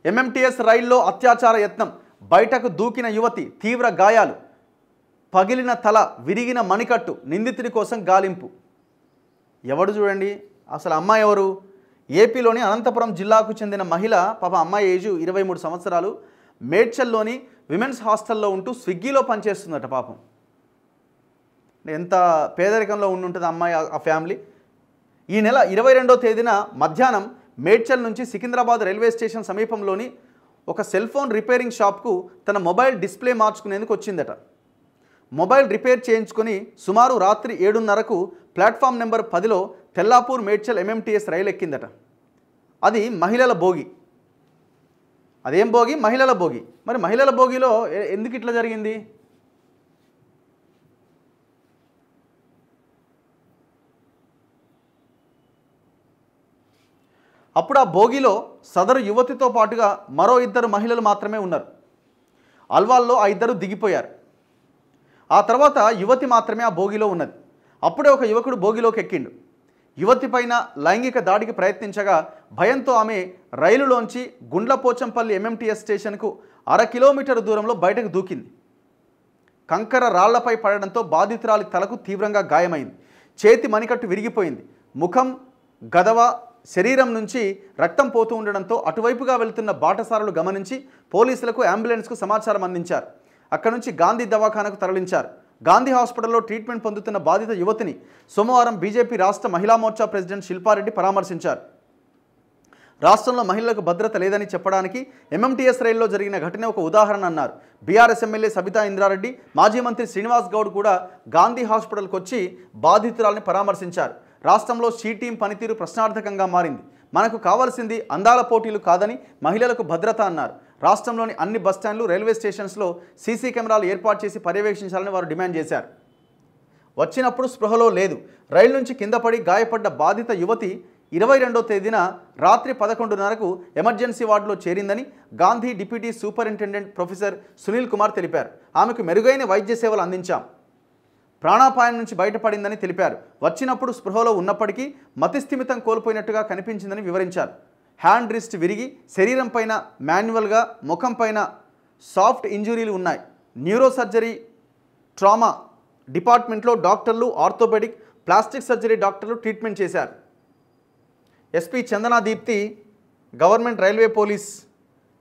MMTS రైల్లో అత్యాచార యత్నం, బయటకు దూకిన యువతి తీవ్ర గాయాలు, పగిలిన తల, విరిగిన మణికట్టు, నిందితుడి కోసం గాలింపు. ఎవడు చూడండి అసలు అమ్మాయి ఎవరు? ఏపీలోని అనంతపురం జిల్లాకు చెందిన మహిళ. పాప అమ్మాయి ఏజు 23 సంవత్సరాలు. మేడ్చల్లోని విమెన్స్ హాస్టల్లో ఉంటూ స్విగ్గీలో పనిచేస్తుందట. పాపం ఎంత పేదరికంలో ఉండుంటుంది అమ్మాయి ఆ ఫ్యామిలీ. ఈ నెల 22వ తేదీన మధ్యాహ్నం మేడ్చల్ నుంచి సికింద్రాబాద్ రైల్వే స్టేషన్ సమీపంలోని ఒక సెల్ ఫోన్ రిపేరింగ్ షాప్కు తన మొబైల్ డిస్ప్లే మార్చుకునేందుకు వచ్చిందట. మొబైల్ రిపేర్ చేయించుకొని సుమారు రాత్రి 7:30కు ప్లాట్ఫామ్ నెంబర్ 10లో తెల్లాపూర్ మేడ్చల్ ఎంఎంటీఎస్ రైలు ఎక్కిందట. అది మహిళల బోగి. అదేం బోగి? మహిళల బోగి. మరి మహిళల బోగిలో ఎందుకు ఇట్లా జరిగింది? అప్పుడు ఆ బోగిలో సదరు యువతితో పాటుగా మరో 2 మహిళలు మాత్రమే ఉన్నారు. అల్వాల్లో ఆ 2 దిగిపోయారు. ఆ తర్వాత యువతి మాత్రమే ఆ బోగిలో ఉన్నది. అప్పుడే ఒక యువకుడు బోగిలోకి ఎక్కిండు. యువతి పైన లైంగిక దాడికి ప్రయత్నించగా భయంతో ఆమె రైలులోంచి గుండ్లపోచంపల్లి ఎంఎంటీఎస్ స్టేషన్కు 1/2 కిలోమీటర్ దూరంలో బయటకు దూకింది. కంకర రాళ్లపై పడడంతో బాధితురాలి తలకు తీవ్రంగా గాయమైంది. చేతి మణికట్టు విరిగిపోయింది. ముఖం, గదవ, శరీరం నుంచి రక్తం పోతూ ఉండడంతో అటువైపుగా వెళ్తున్న బాటసారులు గమనించి పోలీసులకు, అంబులెన్స్కు సమాచారం అందించారు. అక్కడి నుంచి గాంధీ దవాఖానకు తరలించారు. గాంధీ హాస్పిటల్లో ట్రీట్మెంట్ పొందుతున్న బాధిత యువతిని సోమవారం బీజేపీ రాష్ట్ర మహిళా మోర్చా ప్రెసిడెంట్ శిల్పారెడ్డి పరామర్శించారు. రాష్ట్రంలో మహిళలకు భద్రత లేదని చెప్పడానికి ఎంఎంటీఎస్ రైల్లో జరిగిన ఘటన ఒక ఉదాహరణ అన్నారు. బీఆర్ఎస్ ఎమ్మెల్యే సబితా ఇంద్రారెడ్డి, మాజీ మంత్రి శ్రీనివాస్ గౌడ్ కూడా గాంధీ హాస్పిటల్కి వచ్చి బాధితురాలని పరామర్శించారు. రాష్ట్రంలో షీ టీం పనితీరు ప్రశ్నార్థకంగా మారింది. మనకు కావాల్సింది అందాల పోటీలు కాదని మహిళలకు భద్రత అన్నారు. రాష్ట్రంలోని అన్ని బస్టాండ్లు, రైల్వే స్టేషన్స్లో సీసీ కెమెరాలు ఏర్పాటు చేసి పర్యవేక్షించాలని వారు డిమాండ్ చేశారు. వచ్చినప్పుడు స్పృహలో లేదు. రైలు నుంచి కింద పడి గాయపడ్డ బాధిత యువతి 22వ తేదీన రాత్రి 11:30కు ఎమర్జెన్సీ వార్డులో చేరిందని Gandhi deputy superintendent professor Sunil Kumar తెలిపారు. ఆమెకు మెరుగైన వైద్య సేవలు అందించాం, ప్రాణాపాయం నుంచి బయటపడిందని తెలిపారు. వచ్చినప్పుడు స్పృహలో ఉన్నప్పటికీ మతిస్థిమితం కోల్పోయినట్టుగా కనిపించిందని వివరించారు. హ్యాండ్ రిస్ట్ విరిగి శరీరం పైన మాన్యువల్గా, ముఖం పైన సాఫ్ట్ ఇంజురీలు ఉన్నాయి. న్యూరో సర్జరీ, ట్రామా డిపార్ట్మెంట్లో డాక్టర్లు, ఆర్థోపెడిక్, ప్లాస్టిక్ సర్జరీ డాక్టర్లు ట్రీట్మెంట్ చేశారు. SP Chandana Deepthi, government railway police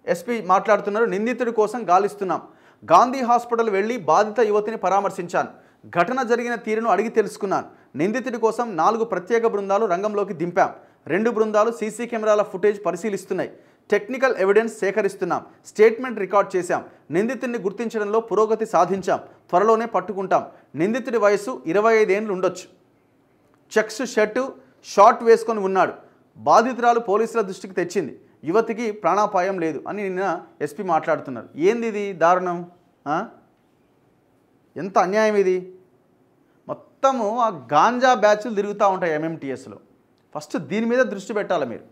SP మాట్లాడుతున్నారు. నిందితుడి కోసం గాలిస్తున్నాం. గాంధీ హాస్పిటల్ వెళ్ళి బాధిత యువతిని పరామర్శించాను. ఘటన జరిగిన తీరును అడిగి తెలుసుకున్నాను. నిందితుడి కోసం 4 ప్రత్యేక బృందాలు రంగంలోకి దింపాం. 2 బృందాలు సీసీ కెమెరాల ఫుటేజ్ పరిశీలిస్తున్నాయి. టెక్నికల్ ఎవిడెన్స్ సేకరిస్తున్నాం. స్టేట్మెంట్ రికార్డ్ చేశాం. నిందితుడిని గుర్తించడంలో పురోగతి సాధించాం. త్వరలోనే పట్టుకుంటాం. నిందితుడి వయసు 25 ఏళ్ళు ఉండొచ్చు. చెక్స్ షర్టు, షార్ట్ వేసుకొని ఉన్నాడు. బాధితురాలు పోలీసుల దృష్టికి తెచ్చింది. యువతికి ప్రాణాపాయం లేదు అని నిన్న ఎస్పీ మాట్లాడుతున్నారు. ఏంది ఇది దారుణం? ఎంత అన్యాయం ఇది! మొత్తము ఆ గాంజా బ్యాచ్లు తిరుగుతూ ఉంటాయి ఎంఎంటీఎస్లో. ఫస్ట్ దీని మీద దృష్టి పెట్టాలి మీరు.